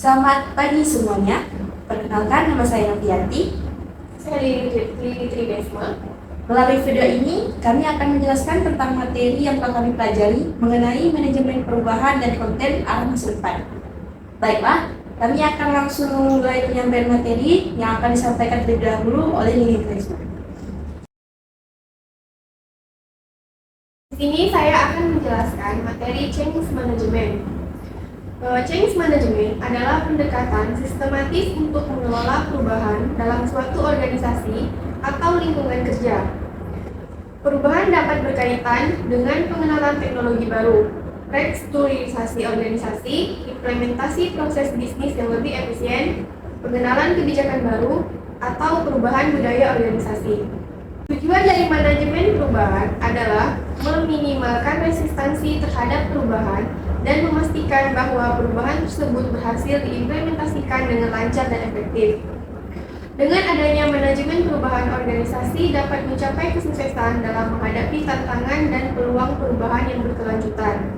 Selamat pagi semuanya. Perkenalkan, nama saya Novianti. Saya Lili Tridesma. Melalui video ini, kami akan menjelaskan tentang materi yang telah kami pelajari mengenai manajemen perubahan dan konten arah masa depan. Baiklah, kami akan langsung memulai penyampaian materi yang akan disampaikan terlebih dahulu oleh Lili Tridesma. Di sini saya akan menjelaskan materi change management. Change management adalah pendekatan sistematis untuk mengelola perubahan dalam suatu organisasi atau lingkungan kerja. Perubahan dapat berkaitan dengan pengenalan teknologi baru, restrukturisasi organisasi, implementasi proses bisnis yang lebih efisien, pengenalan kebijakan baru, atau perubahan budaya organisasi. Tujuan dari manajemen perubahan adalah meminimalkan resistensi terhadap perubahan dan memastikan bahwa perubahan tersebut berhasil diimplementasikan dengan lancar dan efektif. Dengan adanya manajemen perubahan, organisasi dapat mencapai kesuksesan dalam menghadapi tantangan dan peluang perubahan yang berkelanjutan.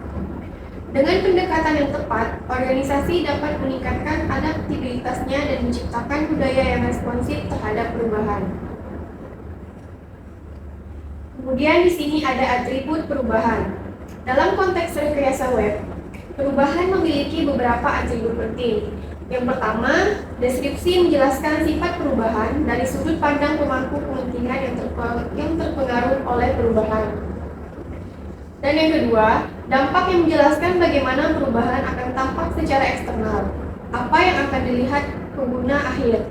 Dengan pendekatan yang tepat, organisasi dapat meningkatkan adaptabilitasnya dan menciptakan budaya yang responsif terhadap perubahan. Kemudian di sini ada atribut perubahan. Dalam konteks rekayasa web, perubahan memiliki beberapa atribut penting. Yang pertama, deskripsi menjelaskan sifat perubahan dari sudut pandang pemangku kepentingan yang terpengaruh oleh perubahan. Dan yang kedua, dampak yang menjelaskan bagaimana perubahan akan tampak secara eksternal, apa yang akan dilihat pengguna akhir,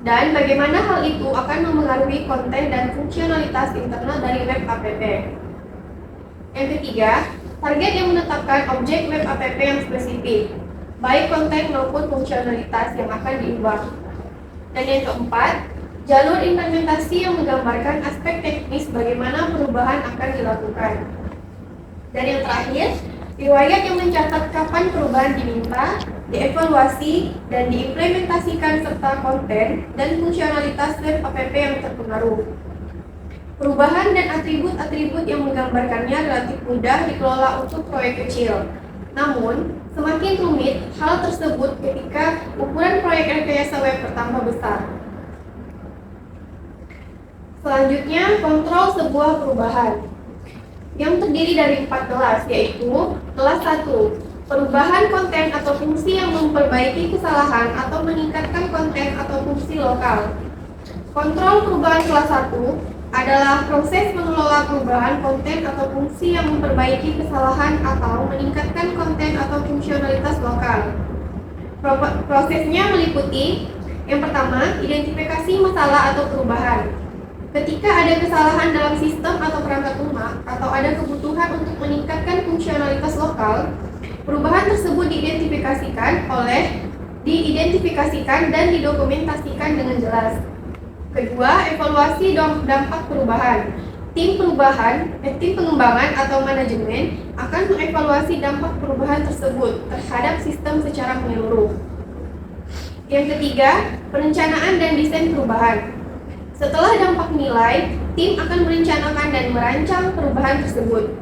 dan bagaimana hal itu akan memengaruhi konten dan fungsionalitas internal dari web app. Yang ketiga, target yang menetapkan objek web app yang spesifik, baik konten maupun fungsionalitas yang akan diubah. Dan yang keempat, jalur implementasi yang menggambarkan aspek teknis bagaimana perubahan akan dilakukan. Dan yang terakhir, riwayat yang mencatat kapan perubahan diminta, dievaluasi, dan diimplementasikan serta konten dan fungsionalitas web app yang terpengaruh. Perubahan dan atribut-atribut yang menggambarkannya relatif mudah dikelola untuk proyek kecil. Namun, semakin rumit hal tersebut ketika ukuran proyek rekayasa web bertambah besar. Selanjutnya, kontrol sebuah perubahan yang terdiri dari 4 kelas, yaitu kelas 1, perubahan konten atau fungsi yang memperbaiki kesalahan atau meningkatkan konten atau fungsi lokal. Kontrol perubahan kelas 1 adalah proses mengelola perubahan konten atau fungsi yang memperbaiki kesalahan atau meningkatkan konten atau fungsionalitas lokal. Prosesnya meliputi yang pertama, identifikasi masalah atau perubahan. Ketika ada kesalahan dalam sistem atau perangkat lunak atau ada kebutuhan untuk meningkatkan fungsionalitas lokal, perubahan tersebut diidentifikasikan dan didokumentasikan dengan jelas. Kedua, evaluasi dampak perubahan. Tim pengembangan atau manajemen akan mengevaluasi dampak perubahan tersebut terhadap sistem secara menyeluruh. Yang ketiga, perencanaan dan desain perubahan. Setelah dampak nilai, tim akan merencanakan dan merancang perubahan tersebut.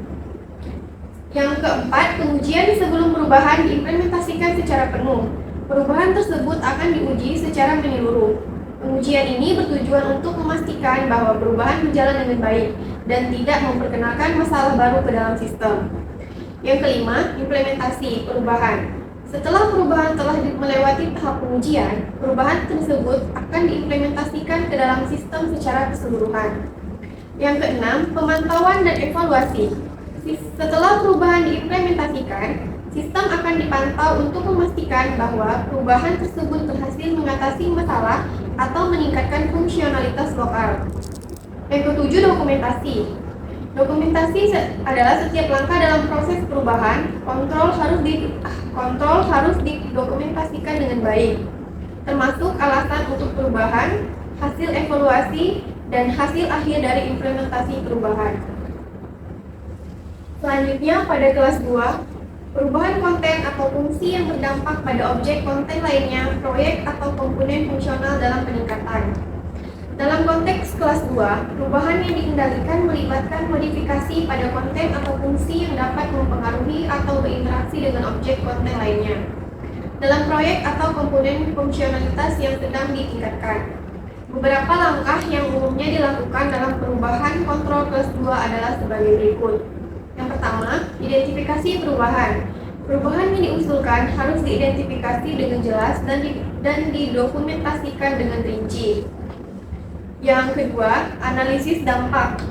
Yang keempat, pengujian sebelum perubahan diimplementasikan secara penuh. Perubahan tersebut akan diuji secara menyeluruh. Pengujian ini bertujuan untuk memastikan bahwa perubahan berjalan dengan baik dan tidak memperkenalkan masalah baru ke dalam sistem. Yang kelima, implementasi perubahan. Setelah perubahan telah melewati tahap pengujian, perubahan tersebut akan diimplementasikan ke dalam sistem secara keseluruhan. Yang keenam, pemantauan dan evaluasi. Setelah perubahan diimplementasikan, sistem akan dipantau untuk memastikan bahwa perubahan tersebut berhasil mengatasi masalah atau meningkatkan fungsionalitas lokal. Yang ketujuh, dokumentasi. Dokumentasi adalah setiap langkah dalam proses perubahan. Kontrol harus didokumentasikan dengan baik, termasuk alasan untuk perubahan, hasil evaluasi, dan hasil akhir dari implementasi perubahan. Selanjutnya, pada kelas 2, perubahan konten atau fungsi yang berdampak pada objek konten lainnya, proyek atau komponen fungsional dalam peningkatan. Dalam konteks kelas 2, perubahan yang dikendalikan melibatkan modifikasi pada konten atau fungsi yang dapat mempengaruhi atau berinteraksi dengan objek konten lainnya. dalam proyek atau komponen fungsionalitas yang sedang ditingkatkan. Beberapa langkah yang umumnya dilakukan dalam perubahan kontrol kelas 2 adalah sebagai berikut. Yang pertama, identifikasi perubahan. Perubahan yang diusulkan harus diidentifikasi dengan jelas dan didokumentasikan dengan rinci. Yang kedua, analisis dampak.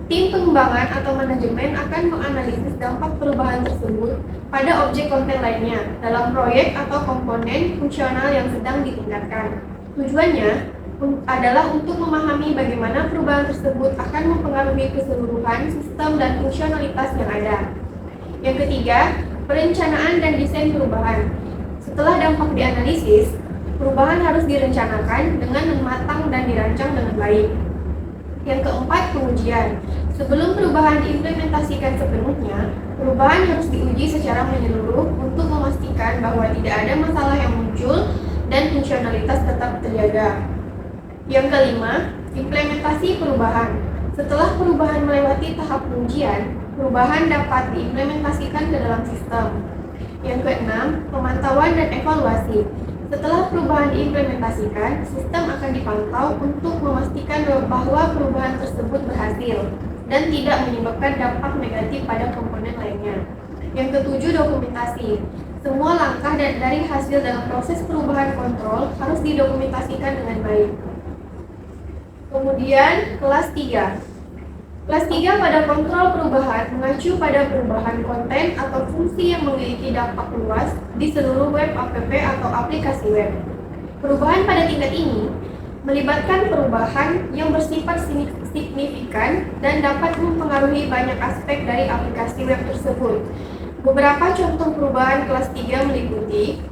Tim pengembangan atau manajemen akan menganalisis dampak perubahan tersebut pada objek konten lainnya dalam proyek atau komponen fungsional yang sedang ditingkatkan. Tujuannya adalah untuk memahami bagaimana perubahan tersebut akan mempengaruhi keseluruhan sistem dan fungsionalitas yang ada. Yang ketiga, perencanaan dan desain perubahan. Setelah dampak dianalisis, perubahan harus direncanakan dengan matang dan dirancang dengan baik. Yang keempat, pengujian. Sebelum perubahan diimplementasikan sepenuhnya, perubahan harus diuji secara menyeluruh untuk memastikan bahwa tidak ada masalah yang muncul dan fungsionalitas tetap terjaga. Yang kelima, implementasi perubahan. Setelah perubahan melewati tahap pengujian, perubahan dapat diimplementasikan ke dalam sistem. Yang keenam, pemantauan dan evaluasi. Setelah perubahan diimplementasikan, sistem akan dipantau untuk memastikan bahwa perubahan tersebut berhasil dan tidak menyebabkan dampak negatif pada komponen lainnya. Yang ketujuh, dokumentasi. Semua langkah dari hasil dalam proses perubahan kontrol harus didokumentasikan dengan baik. Kemudian, kelas 3. Kelas 3 pada kontrol perubahan mengacu pada perubahan konten atau fungsi yang memiliki dampak luas di seluruh web app atau aplikasi web. Perubahan pada tingkat ini melibatkan perubahan yang bersifat signifikan dan dapat mempengaruhi banyak aspek dari aplikasi web tersebut. Beberapa contoh perubahan kelas 3 meliputi: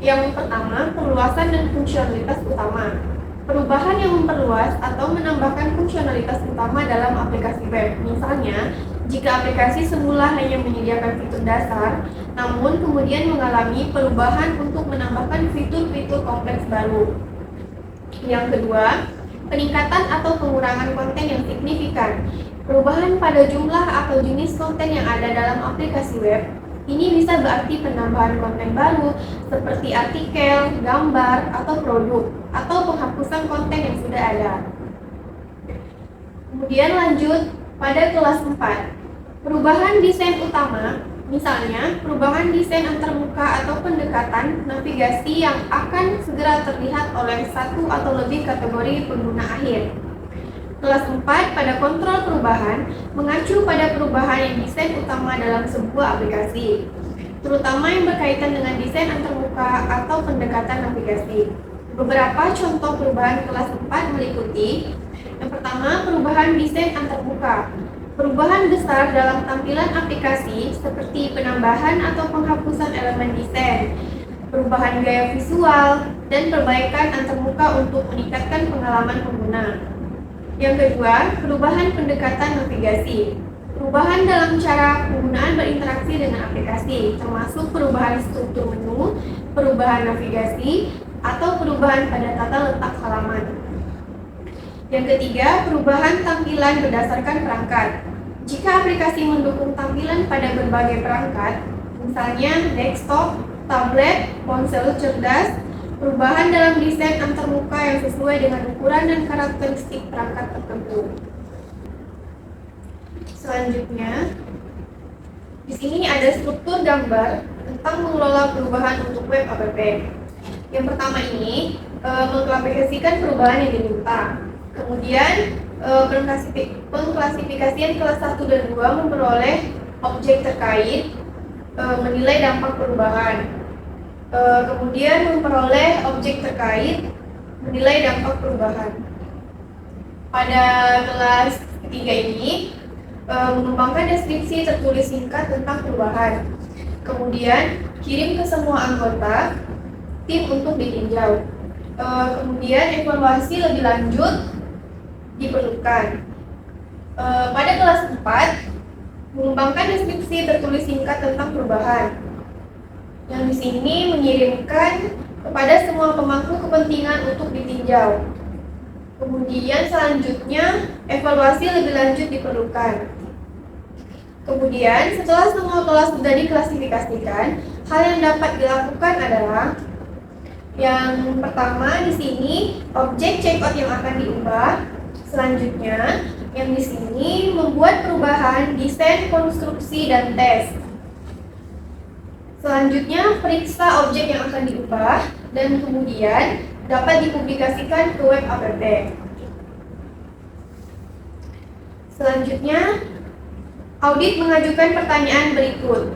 yang pertama, perluasan dan fungsionalitas utama. Perubahan yang memperluas atau menambahkan fungsionalitas utama dalam aplikasi web. Misalnya, jika aplikasi semula hanya menyediakan fitur dasar, namun kemudian mengalami perubahan untuk menambahkan fitur-fitur kompleks baru. Yang kedua, peningkatan atau pengurangan konten yang signifikan. Perubahan pada jumlah atau jenis konten yang ada dalam aplikasi web. Ini bisa berarti penambahan konten baru seperti artikel, gambar, atau produk, atau penghapusan konten yang sudah ada. Kemudian lanjut pada kelas 4. Perubahan desain utama, misalnya perubahan desain antarmuka atau pendekatan navigasi yang akan segera terlihat oleh satu atau lebih kategori pengguna akhir. Kelas 4 pada kontrol perubahan mengacu pada perubahan yang desain utama dalam sebuah aplikasi, terutama yang berkaitan dengan desain antarmuka atau pendekatan navigasi. Beberapa contoh perubahan kelas 4 meliputi: yang pertama, perubahan desain antarmuka. Perubahan besar dalam tampilan aplikasi seperti penambahan atau penghapusan elemen desain, perubahan gaya visual, dan perbaikan antarmuka untuk meningkatkan pengalaman pengguna. Yang kedua, perubahan pendekatan navigasi. Perubahan dalam cara penggunaan berinteraksi dengan aplikasi, termasuk perubahan struktur menu, perubahan navigasi, atau perubahan pada tata letak halaman. Yang ketiga, perubahan tampilan berdasarkan perangkat. Jika aplikasi mendukung tampilan pada berbagai perangkat, misalnya desktop, tablet, ponsel cerdas, perubahan dalam desain antarmuka yang sesuai dengan ukuran dan karakteristik perangkat tertentu. Selanjutnya, di sini ada struktur gambar tentang mengelola perubahan untuk web app. Yang pertama ini mengklasifikasikan perubahan yang diminta. Kemudian pengklasifikasian kelas 1 dan 2 memperoleh objek terkait, menilai dampak perubahan. Kemudian memperoleh objek terkait, menilai dampak perubahan. Pada kelas ketiga ini mengembangkan deskripsi tertulis singkat tentang perubahan. Kemudian kirim ke semua anggota tim untuk ditinjau. Kemudian evaluasi lebih lanjut diperlukan. Pada kelas 4 mengembangkan deskripsi tertulis singkat tentang perubahan, yang di sini mengirimkan kepada semua pemangku kepentingan untuk ditinjau. Kemudian selanjutnya evaluasi lebih lanjut diperlukan. Kemudian setelah semua kelas sudah diklasifikasikan, hal yang dapat dilakukan adalah Yang pertama di sini objek checkout yang akan diubah. Selanjutnya, yang di sini membuat perubahan desain, konstruksi, dan tes. Selanjutnya, periksa objek yang akan diubah dan kemudian dapat dipublikasikan ke web app. Selanjutnya, audit mengajukan pertanyaan berikut.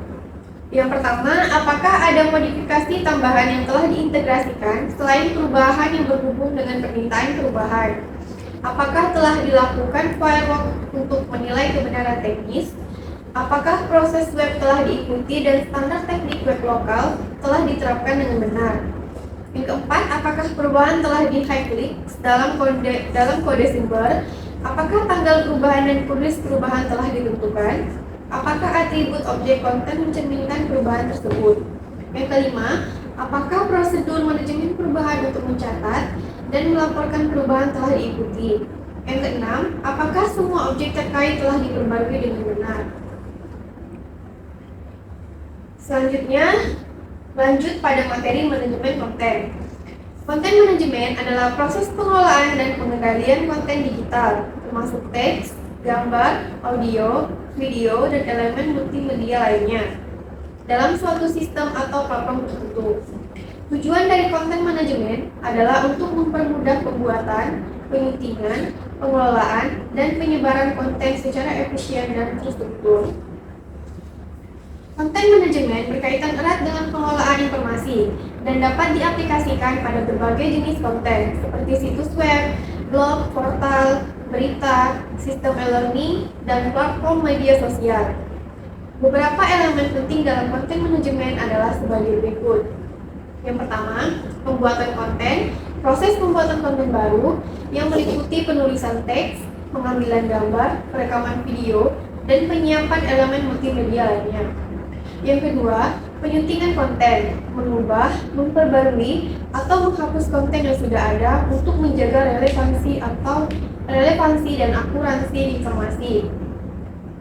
Yang pertama, apakah ada modifikasi tambahan yang telah diintegrasikan selain perubahan yang berhubung dengan permintaan perubahan? Apakah telah dilakukan firewalk untuk menilai kebenaran teknis? Apakah proses web telah diikuti dan standar teknik web lokal telah diterapkan dengan benar? Yang keempat, apakah perubahan telah di-high-click dalam kode simbol? Apakah tanggal perubahan dan kudus perubahan telah ditentukan? Apakah atribut objek konten mencerminkan perubahan tersebut? Yang kelima, apakah prosedur manajemen perubahan untuk mencatat dan melaporkan perubahan telah diikuti? Yang keenam, apakah semua objek terkait telah diperbarui dengan benar? Selanjutnya, lanjut pada materi manajemen konten. Konten manajemen adalah proses pengelolaan dan pengendalian konten digital, termasuk teks, gambar, audio, video, dan elemen multimedia lainnya dalam suatu sistem atau platform tertentu. Tujuan dari konten manajemen adalah untuk mempermudah pembuatan, penyuntingan, pengelolaan, dan penyebaran konten secara efisien dan terstruktur. Konten manajemen berkaitan erat dengan pengelolaan informasi dan dapat diaplikasikan pada berbagai jenis konten seperti situs web, blog, portal, berita, sistem e-learning, dan platform media sosial. Beberapa elemen penting dalam konten manajemen adalah sebagai berikut. Yang pertama, pembuatan konten. Proses pembuatan konten baru yang meliputi penulisan teks, pengambilan gambar, perekaman video, dan penyiapan elemen multimedia lainnya. Yang kedua, penyuntingan konten, mengubah, memperbarui, atau menghapus konten yang sudah ada untuk menjaga relevansi dan akurasi informasi.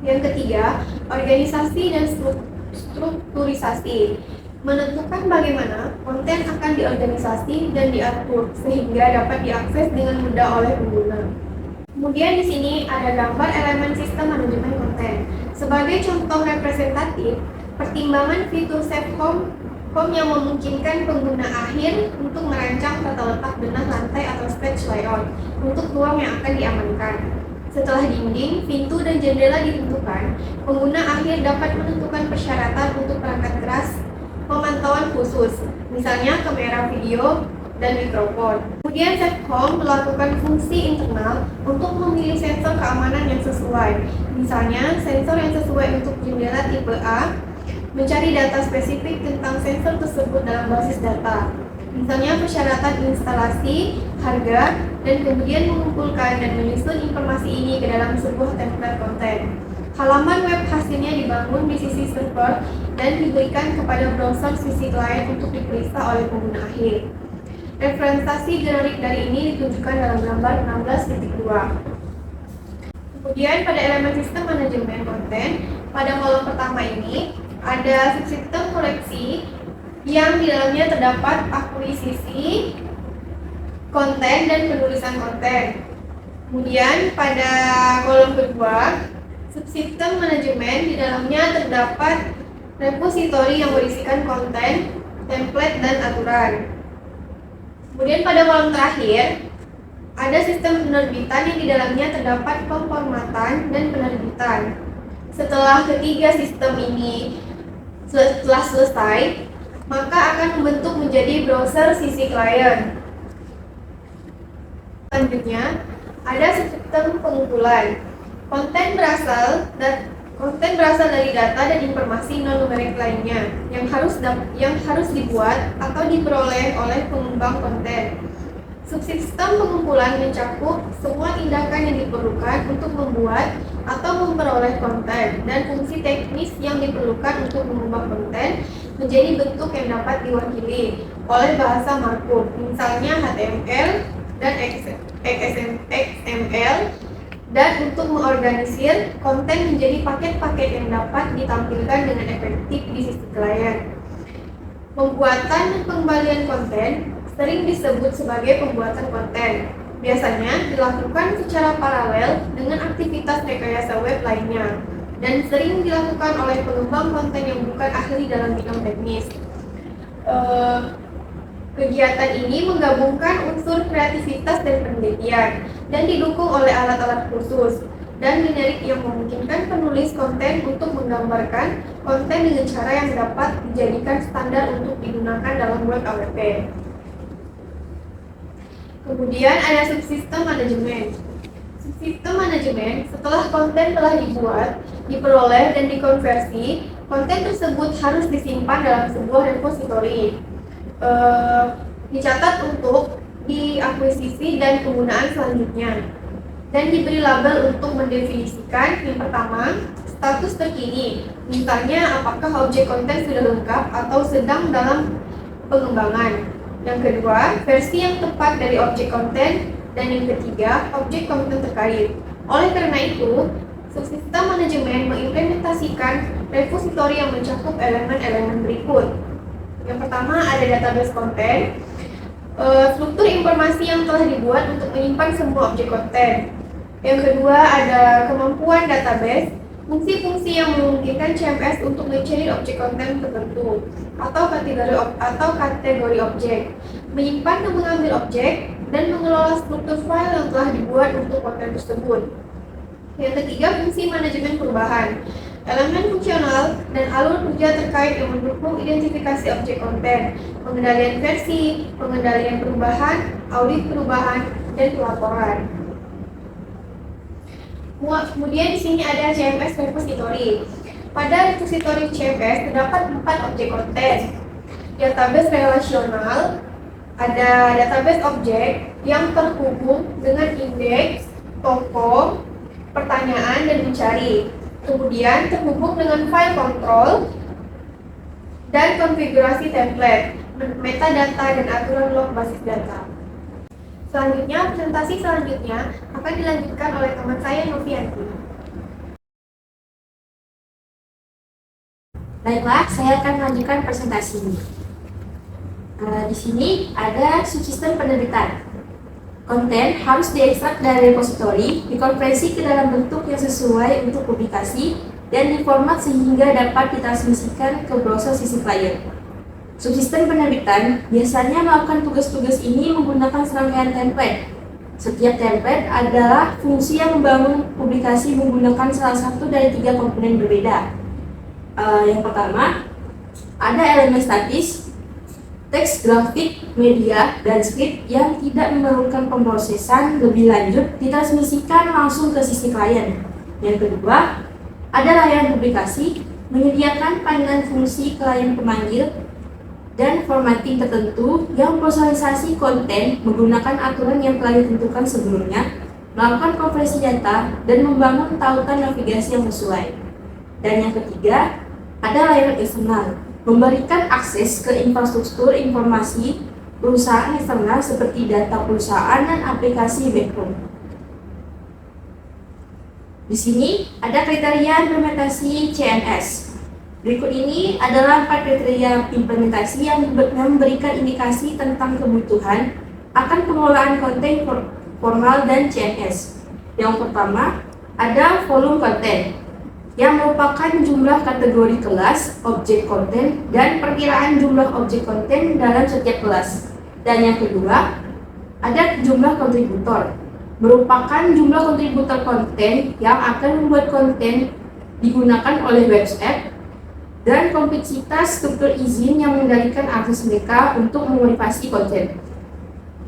Yang ketiga, organisasi dan strukturisasi, menentukan bagaimana konten akan diorganisasi dan diatur sehingga dapat diakses dengan mudah oleh pengguna. Kemudian di sini ada gambar elemen sistem manajemen konten. Sebagai contoh representatif, pertimbangan fitur Save Home yang memungkinkan pengguna akhir untuk merancang tata letak benah lantai atau stage layout untuk ruang yang akan diamankan. Setelah dinding, pintu, dan jendela ditentukan, pengguna akhir dapat menentukan persyaratan untuk perangkat keras pemantauan khusus, misalnya kamera video dan mikrofon. Kemudian Save Home melakukan fungsi internal untuk memilih sensor keamanan yang sesuai, misalnya sensor yang sesuai untuk jendela tipe A, mencari data spesifik tentang sensor tersebut dalam basis data, misalnya persyaratan instalasi, harga, dan kemudian mengumpulkan dan menyusun informasi ini ke dalam sebuah template konten. Halaman web hasilnya dibangun di sisi server dan diberikan kepada browser sisi klien untuk diperiksa oleh pengguna akhir. Referensiasi generik dari ini ditunjukkan dalam gambar 16.2. Kemudian pada elemen sistem manajemen konten, pada kolom pertama ini ada subsistem koleksi yang di dalamnya terdapat akuisisi konten dan penulisan konten. Kemudian pada kolom kedua, subsistem manajemen, di dalamnya terdapat repositori yang berisikan konten, template, dan aturan. Kemudian pada kolom terakhir, ada sistem penerbitan yang di dalamnya terdapat pemformatan dan penerbitan. Setelah ketiga sistem ini telah selesai, maka akan membentuk menjadi browser sisi klien. Selanjutnya, ada sistem pengumpulan. Konten berasal dari data dan informasi non-numerik lainnya yang harus dibuat atau diperoleh oleh pengembang konten. Subsistem pengumpulan mencakup semua tindakan yang diperlukan untuk membuat atau memperoleh konten dan fungsi teknis yang diperlukan untuk mengubah konten menjadi bentuk yang dapat diwakili oleh bahasa markup, misalnya HTML dan XML, dan untuk mengorganisir konten menjadi paket-paket yang dapat ditampilkan dengan efektif di sisi klien. Pembuatan dan pengembalian konten sering disebut sebagai pembuatan konten. Biasanya dilakukan secara paralel dengan aktivitas rekayasa web lainnya dan sering dilakukan oleh pengembang konten yang bukan ahli dalam bidang teknis. Kegiatan ini menggabungkan unsur kreativitas dan penelitian dan didukung oleh alat-alat khusus dan generik yang memungkinkan penulis konten untuk menggambarkan konten dengan cara yang dapat dijadikan standar untuk digunakan dalam web app. Kemudian ada subsistem manajemen. Subsistem manajemen, setelah konten telah dibuat, diperoleh dan dikonversi, konten tersebut harus disimpan dalam sebuah repository. Dicatat untuk diakuisisi dan penggunaan selanjutnya, dan diberi label untuk mendefinisikan yang pertama, status terkini, misalnya apakah objek konten sudah lengkap atau sedang dalam pengembangan. Yang kedua, versi yang tepat dari objek konten, dan yang ketiga, objek konten terkait. Oleh karena itu, subsistem manajemen mengimplementasikan repository yang mencakup elemen-elemen berikut. Yang pertama ada database konten, struktur informasi yang telah dibuat untuk menyimpan semua objek konten. Yang kedua ada kemampuan database, fungsi-fungsi yang memungkinkan CMS untuk mencari objek konten tertentu atau kategori objek, menyimpan dan mengambil objek, dan mengelola struktur file yang telah dibuat untuk konten tersebut. Yang ketiga fungsi manajemen perubahan, elemen fungsional dan alur kerja terkait yang mendukung identifikasi objek konten, pengendalian versi, pengendalian perubahan, audit perubahan, dan pelaporan. Kemudian di sini ada CMS repository. Pada repository CMS terdapat 4 objek konten. Database relasional, ada database objek yang terhubung dengan indeks, toko, pertanyaan, dan mencari. Kemudian terhubung dengan file control dan konfigurasi template, metadata, dan aturan log basis data. Selanjutnya, presentasi selanjutnya akan dilanjutkan oleh teman saya Novianti. Baiklah, saya akan melanjutkan presentasi ini. Di sini ada subsistem penerbitan. Konten harus diekstrak dari repository, dikonversi ke dalam bentuk yang sesuai untuk publikasi, dan diformat sehingga dapat ditransmisikan ke browser sisi klien. Subsistem penerbitan biasanya melakukan tugas-tugas ini menggunakan serangkaian template. Setiap template adalah fungsi yang membangun publikasi menggunakan salah satu dari 3 komponen berbeda. Yang pertama, ada elemen statis, teks, grafik, media, dan script yang tidak memerlukan pemrosesan lebih lanjut ditransmisikan langsung ke sisi klien. Yang kedua, ada layanan publikasi, menyediakan panggilan fungsi klien pemanggil, dan formatting tertentu yang personalisasi konten menggunakan aturan yang telah ditentukan sebelumnya, melakukan konversi data, dan membangun tautan navigasi yang sesuai. Dan yang ketiga, ada layanan eksternal, memberikan akses ke infrastruktur informasi perusahaan eksternal seperti data perusahaan dan aplikasi backroom. Di sini ada kriteria implementasi CMS. Berikut ini adalah 4 kriteria implementasi yang memberikan indikasi tentang kebutuhan akan pengelolaan konten formal dan CMS. Yang pertama, ada volume konten, yang merupakan jumlah kategori kelas, objek konten, dan perkiraan jumlah objek konten dalam setiap kelas. Dan yang kedua, ada jumlah kontributor, merupakan jumlah kontributor konten yang akan membuat konten digunakan oleh website, dan kompleksitas struktur izin yang mengendalikan akses mereka untuk memotivasi konten.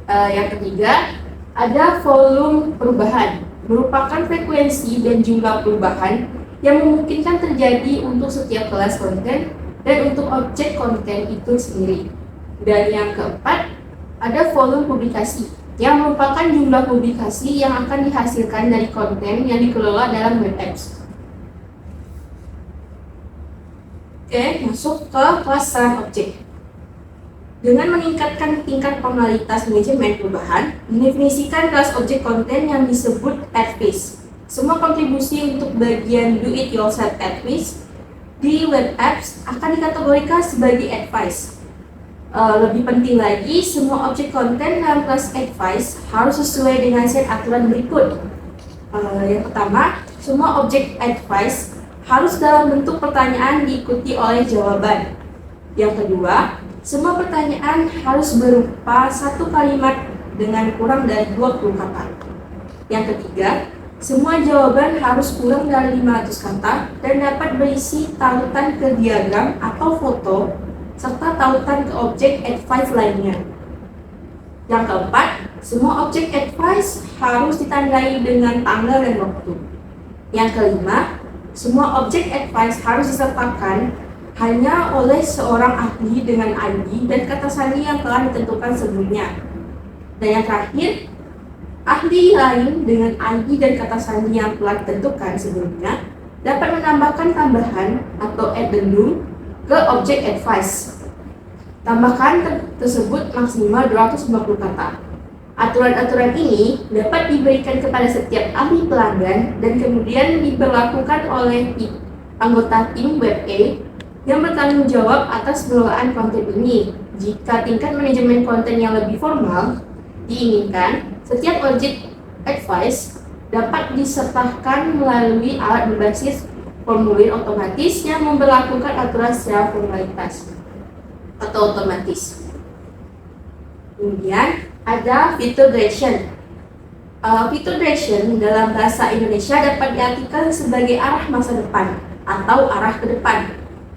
Yang ketiga, ada volume perubahan, merupakan frekuensi dan jumlah perubahan yang memungkinkan terjadi untuk setiap kelas konten dan untuk objek konten itu sendiri. Dan yang keempat, ada volume publikasi, yang merupakan jumlah publikasi yang akan dihasilkan dari konten yang dikelola dalam web apps. Oke, masuk ke kelas saran objek. Dengan meningkatkan tingkat formalitas manajemen perubahan, mendefinisikan kelas objek konten yang disebut advice. Semua kontribusi untuk bagian do-it-yourself advice di web apps akan dikategorikan sebagai advice. Lebih penting lagi, semua objek konten dalam kelas advice harus sesuai dengan set aturan berikut. Yang pertama, semua objek advice harus dalam bentuk pertanyaan diikuti oleh jawaban. Yang kedua, semua pertanyaan harus berupa satu kalimat dengan kurang dari 20 kata. Yang ketiga, semua jawaban harus kurang dari 500 kata dan dapat berisi tautan ke diagram atau foto serta tautan ke objek advice lainnya. Yang keempat, semua objek advice harus ditandai dengan tanggal dan waktu. Yang kelima, semua objek advice harus disertakan hanya oleh seorang ahli dengan ID dan kata sandi yang telah ditentukan sebelumnya. Dan yang terakhir, ahli lain dengan ID dan kata sandi yang telah ditentukan sebelumnya dapat menambahkan tambahan atau addendum ke objek advice. Tambahkan tersebut maksimal 250 kata. Aturan-aturan ini dapat diberikan kepada setiap ahli pelanggan dan kemudian diberlakukan oleh anggota tim WebA yang bertanggung jawab atas pengelolaan konten ini. Jika tingkat manajemen konten yang lebih formal diinginkan, setiap objek advice dapat disertakan melalui alat berbasis formulir otomatis yang memberlakukan aturan secara formalitas atau otomatis. Kemudian ada fitur direction. Fitur direction dalam bahasa Indonesia dapat diartikan sebagai arah masa depan atau arah ke depan.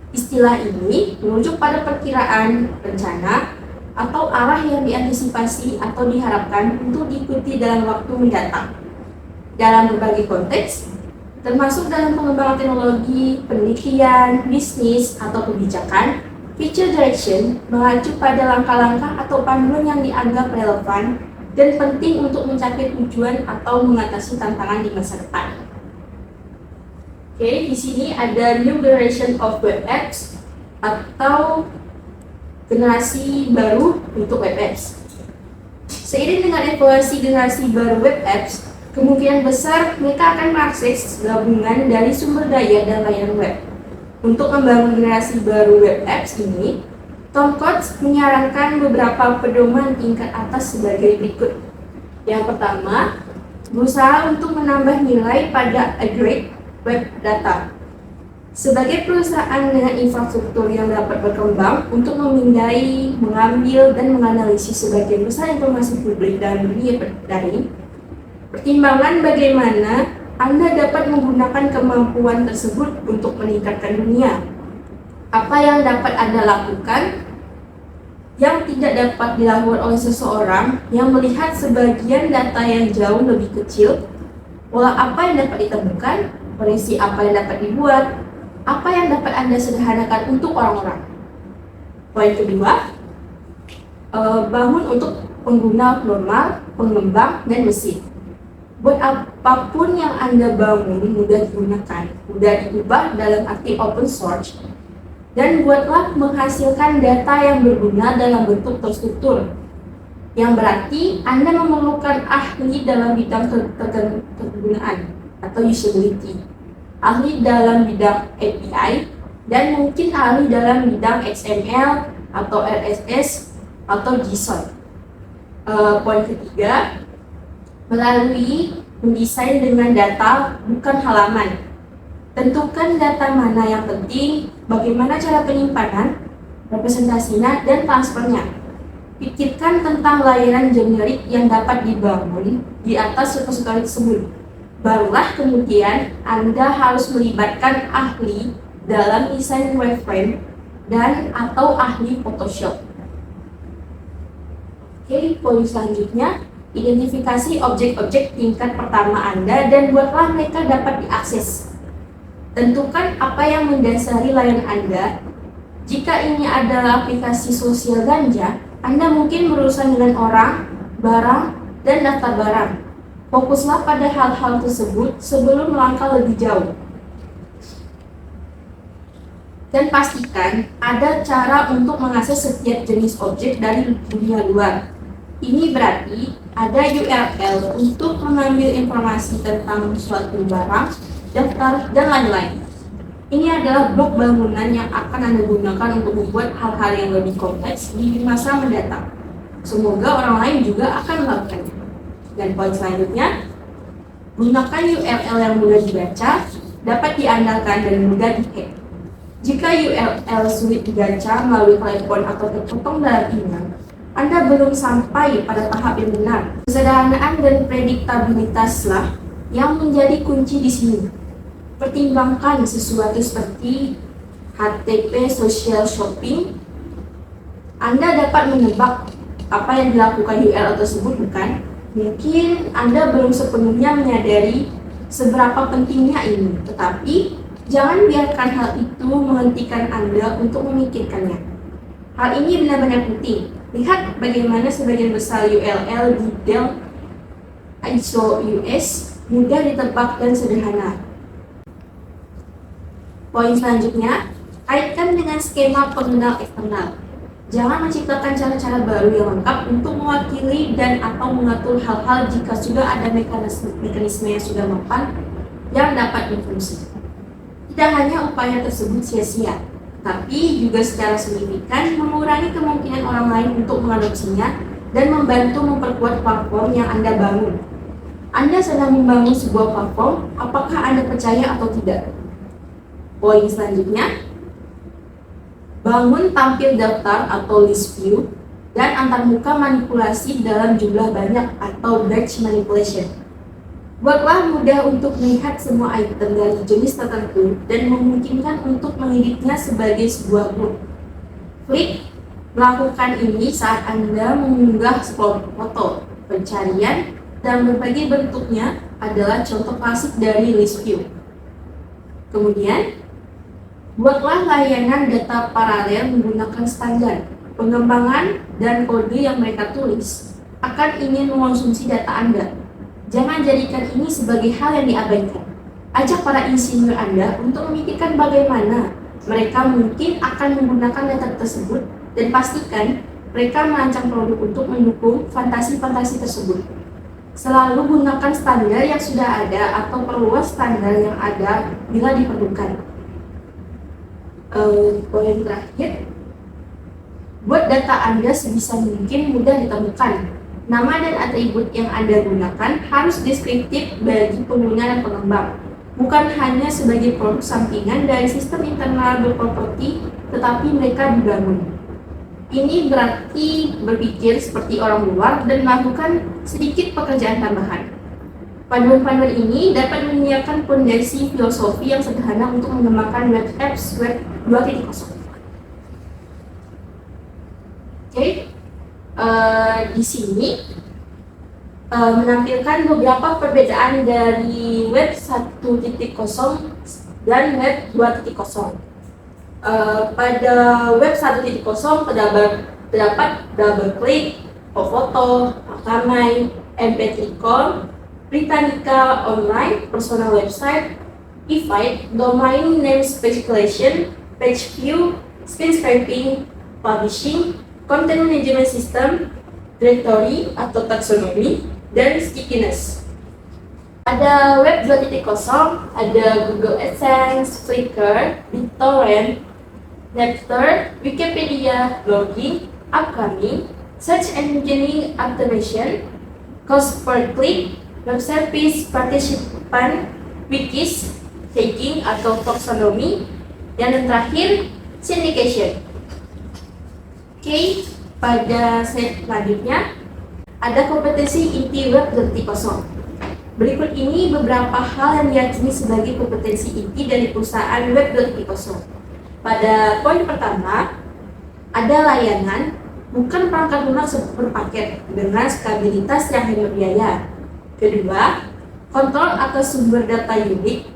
Istilah ini merujuk pada perkiraan, rencana, atau arah yang diantisipasi atau diharapkan untuk diikuti dalam waktu mendatang. Dalam berbagai konteks, termasuk dalam pengembangan teknologi, penelitian, bisnis, atau kebijakan, feature direction mengacu pada langkah-langkah atau panduan yang dianggap relevan dan penting untuk mencapai tujuan atau mengatasi tantangan di masa depan. Oke, di sini ada new generation of web apps atau generasi baru untuk web apps. Seiring dengan evaluasi generasi baru web apps, kemungkinan besar mereka akan mengakses gabungan dari sumber daya dan layanan web. Untuk membangun generasi baru web apps ini, Tom Coates menyarankan beberapa pedoman tingkat atas sebagai berikut. Yang pertama, berusaha untuk menambah nilai pada aggregate web data. Sebagai perusahaan dengan infrastruktur yang dapat berkembang untuk memindai, mengambil, dan menganalisis sebagian besar informasi publik dalam dunia daring, pertimbangan bagaimana Anda dapat menggunakan kemampuan tersebut untuk meningkatkan dunia. Apa yang dapat Anda lakukan yang tidak dapat dilakukan oleh seseorang yang melihat sebagian data yang jauh lebih kecil, pola apa yang dapat ditemukan, koneksi apa yang dapat dibuat, apa yang dapat Anda sederhanakan untuk orang-orang. Poin kedua, bangun untuk pengguna normal, pengembang, dan mesin. Buat apapun yang Anda bangun mudah digunakan, mudah diubah dalam arti open source, dan buatlah menghasilkan data yang berguna dalam bentuk terstruktur. Yang berarti Anda memerlukan ahli dalam bidang kegunaan atau usability, ahli dalam bidang API, dan mungkin ahli dalam bidang XML atau RSS atau JSON. Poin ketiga, melalui mendesain dengan data bukan halaman. Tentukan data mana yang penting, bagaimana cara penyimpanan, representasinya, dan transfernya. Pikirkan tentang layanan generik yang dapat dibangun di atas repository tersebut. Barulah kemudian Anda harus melibatkan ahli dalam desain wireframe dan atau ahli Photoshop. Oke, poin selanjutnya, identifikasi objek-objek tingkat pertama Anda dan buatlah mereka dapat diakses. Tentukan apa yang mendasari layanan Anda. Jika ini adalah aplikasi sosial ganja, Anda mungkin berurusan dengan orang, barang, dan daftar barang. Fokuslah pada hal-hal tersebut sebelum melangkah lebih jauh. Dan pastikan ada cara untuk mengakses setiap jenis objek dari dunia luar. Ini berarti ada URL untuk mengambil informasi tentang suatu barang, daftar, dan lain-lain. Ini adalah blok bangunan yang akan Anda gunakan untuk membuat hal-hal yang lebih kompleks di masa mendatang. Semoga orang lain juga akan melakukannya. Dan poin selanjutnya, gunakan URL yang mudah dibaca, dapat diandalkan dan mudah di-hack. Jika URL sulit dibaca melalui telepon atau terpotong dalam email, Anda belum sampai pada tahap yang benar. Kesederhanaan dan prediktabilitaslah yang menjadi kunci di sini. Pertimbangkan sesuatu seperti HTTP social shopping. Anda dapat menebak apa yang dilakukan URL tersebut, bukan? Mungkin Anda belum sepenuhnya menyadari seberapa pentingnya ini, tetapi jangan biarkan hal itu menghentikan Anda untuk memikirkannya. Hal ini benar-benar penting. Lihat bagaimana sebagian besar URL di Dell ISO US mudah ditebak dan sederhana. Poin selanjutnya, kaitkan dengan skema pengenal eksternal. Jangan menciptakan cara-cara baru yang lengkap untuk mewakili dan atau mengatur hal-hal jika sudah ada mekanisme yang sudah mapan yang dapat berfungsi. Tidak hanya upaya tersebut sia-sia, tapi juga secara signifikan mengurangi kemungkinan orang lain untuk mengadopsinya dan membantu memperkuat platform yang Anda bangun. Anda sedang membangun sebuah platform, apakah Anda percaya atau tidak? Poin selanjutnya, bangun tampil daftar atau list view dan antarmuka manipulasi dalam jumlah banyak atau batch manipulation. Buatlah mudah untuk melihat semua item dari jenis tertentu dan memungkinkan untuk mengeditnya sebagai sebuah grup. Klik melakukan ini saat Anda mengunggah sekelompok foto. Pencarian dan berbagai bentuknya adalah contoh klasik dari list view. Kemudian, buatlah layanan data paralel menggunakan standar, pengembangan, dan kode yang mereka tulis akan ingin mengonsumsi data Anda. Jangan jadikan ini sebagai hal yang diabaikan. Ajak para insinyur Anda untuk memikirkan bagaimana mereka mungkin akan menggunakan data tersebut dan pastikan mereka merancang produk untuk mendukung fantasi-fantasi tersebut. Selalu gunakan standar yang sudah ada atau perluas standar yang ada bila diperlukan. Poin terakhir, buat data Anda sebisa mungkin mudah ditemukan. Nama dan atribut yang Anda gunakan harus deskriptif bagi pengguna dan pengembang, bukan hanya sebagai produk sampingan dari sistem internal berproperti, tetapi mereka dibangun. Ini berarti berpikir seperti orang luar dan melakukan sedikit pekerjaan tambahan. Panduan-panduan ini dapat menyiapkan fondasi filosofi yang sederhana untuk mengembangkan web apps web 2.0. Oke. Di sini menampilkan beberapa perbedaan dari web 1.0 dan web 2.0. Pada web 1.0 terdapat double click, foto, Akamai, MP3 Core, Britannica Online, personal website, e-file, domain name speculation, page view, screen scraping, publishing, content management system, directory atau taxonomy, dan stickiness. Pada web 2.0 ada Google AdSense, Flickr, BitTorrent, Napster, Wikipedia, blogging, upcoming, search engine automation, cost per click, web service participant, wikis, tagging atau taxonomy, dan yang terakhir syndication. Oke, pada slide selanjutnya ada kompetensi inti web 2.0. Berikut ini beberapa hal yang diyakini sebagai kompetensi inti dari perusahaan web 2.0. Pada poin pertama, ada layanan, bukan perangkat lunak berpaket dengan skalabilitas yang hemat biaya. Kedua, kontrol atas sumber data unik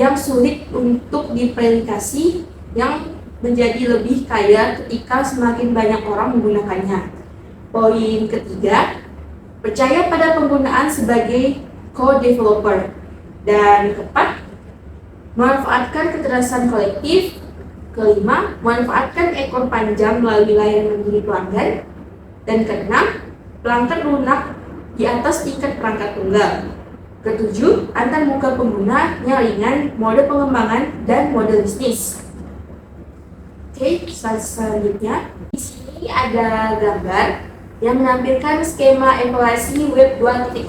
yang sulit untuk diprediksi yang menjadi lebih kaya ketika semakin banyak orang menggunakannya. Poin ketiga, percaya pada penggunaan sebagai co-developer. Dan keempat, manfaatkan kecerdasan kolektif. Kelima, manfaatkan ekor panjang melalui layanan mandiri pelanggan. Dan keenam, pelanggan lunak di atas tingkat perangkat tunggal. Ketujuh, antarmuka pengguna, nyaringan, mode pengembangan, dan mode bisnis. Oke, slide selanjutnya. Di sini ada gambar yang menampilkan skema evaluasi web 2.0.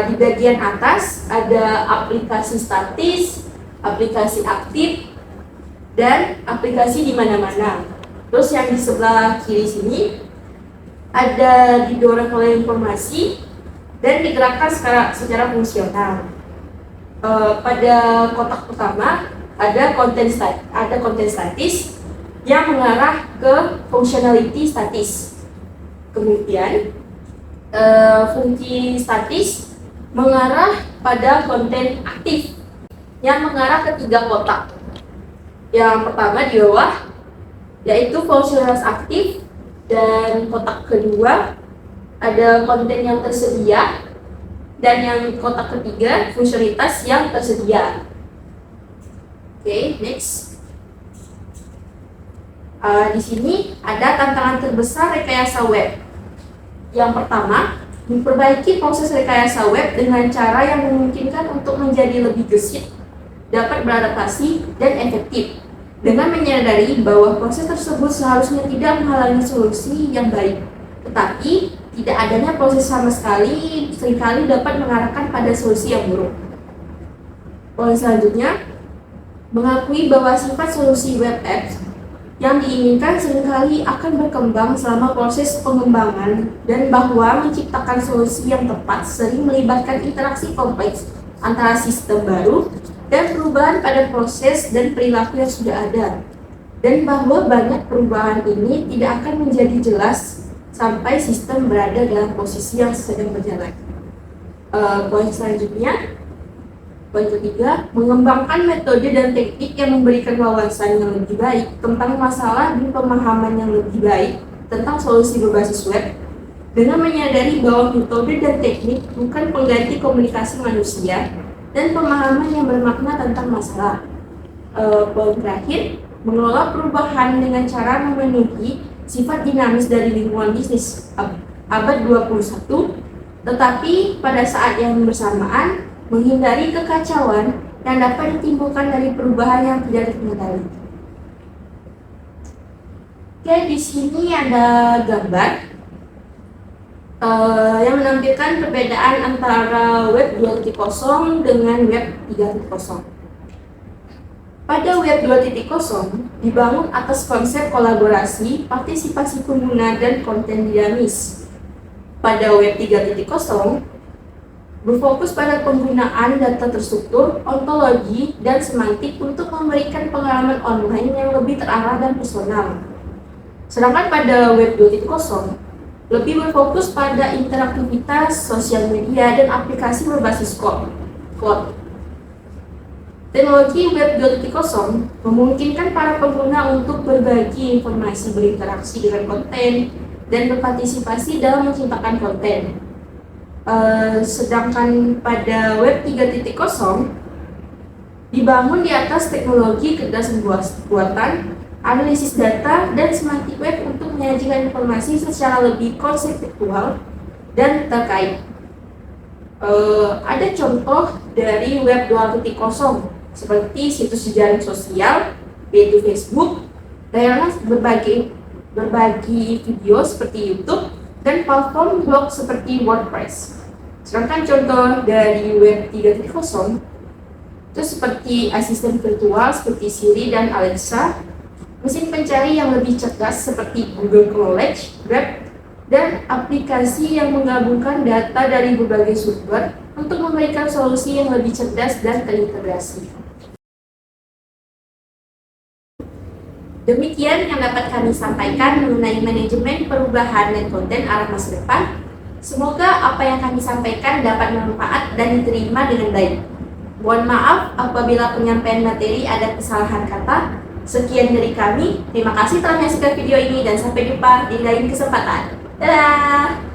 Di bagian atas ada aplikasi statis, aplikasi aktif, dan aplikasi di mana-mana. Terus yang di sebelah kiri sini ada didorong oleh informasi dan digerakkan secara fungsional. Pada kotak pertama ada konten statis yang mengarah ke functionality statis. Kemudian fungsi statis mengarah pada konten aktif yang mengarah ke 3 kotak. Yang pertama di bawah yaitu functionalitas aktif, dan kotak kedua ada konten yang tersedia, dan yang kotak ketiga fungsionalitas yang tersedia. Oke, next. Di sini ada tantangan terbesar rekayasa web. Yang pertama, memperbaiki proses rekayasa web dengan cara yang memungkinkan untuk menjadi lebih gesit, dapat beradaptasi, dan efektif, dengan menyadari bahwa proses tersebut seharusnya tidak menghalangi solusi yang baik, tetapi tidak adanya proses sama sekali seringkali dapat mengarahkan pada solusi yang buruk. Poin selanjutnya, mengakui bahwa sifat solusi web apps yang diinginkan seringkali akan berkembang selama proses pengembangan, dan bahwa menciptakan solusi yang tepat sering melibatkan interaksi kompleks antara sistem baru dan perubahan pada proses dan perilaku yang sudah ada, dan bahwa banyak perubahan ini tidak akan menjadi jelas sampai sistem berada dalam posisi yang sedang berjalan. Poin selanjutnya, poin ketiga, mengembangkan metode dan teknik yang memberikan wawasan yang lebih baik tentang masalah dan pemahaman yang lebih baik tentang solusi berbasis web, dengan menyadari bahwa metode dan teknik bukan pengganti komunikasi manusia dan pemahaman yang bermakna tentang masalah. Poin terakhir, mengelola perubahan dengan cara memenuhi sifat dinamis dari lingkungan bisnis abad 21, tetapi pada saat yang bersamaan menghindari kekacauan yang dapat ditimbulkan dari perubahan yang tidak dikendali. Oke, di sini ada gambar yang menampilkan perbedaan antara web 2.0 dengan web 3.0. Pada web 2.0 dibangun atas konsep kolaborasi, partisipasi pengguna, dan konten dinamis. Pada web 3.0 berfokus pada penggunaan data terstruktur, ontologi, dan semantik untuk memberikan pengalaman online yang lebih terarah dan personal. Sedangkan pada web 2.0 lebih berfokus pada interaktivitas, sosial media, dan aplikasi berbasis cloud. Teknologi web 2.0 memungkinkan para pengguna untuk berbagi informasi, berinteraksi dengan konten, dan berpartisipasi dalam menciptakan konten. Sedangkan pada web 3.0 dibangun di atas teknologi kecerdasan buatan, analisis data, dan semantik web untuk menyajikan informasi secara lebih konseptual dan terkait. Ada contoh dari web 2.0 seperti situs jejaring sosial, yaitu Facebook, layanan berbagi video seperti YouTube, dan platform blog seperti WordPress. Sedangkan contoh dari web 3.0 itu seperti asisten virtual seperti Siri dan Alexa, mesin pencari yang lebih cerdas seperti Google Knowledge Graph, dan aplikasi yang menggabungkan data dari berbagai sumber untuk memberikan solusi yang lebih cerdas dan terintegrasi. Demikian yang dapat kami sampaikan mengenai manajemen perubahan dan konten arah masa depan. Semoga apa yang kami sampaikan dapat bermanfaat dan diterima dengan baik. Mohon maaf apabila penyampaian materi ada kesalahan kata. Sekian dari kami. Terima kasih telah menyaksikan video ini dan sampai jumpa di lain kesempatan. Dadah!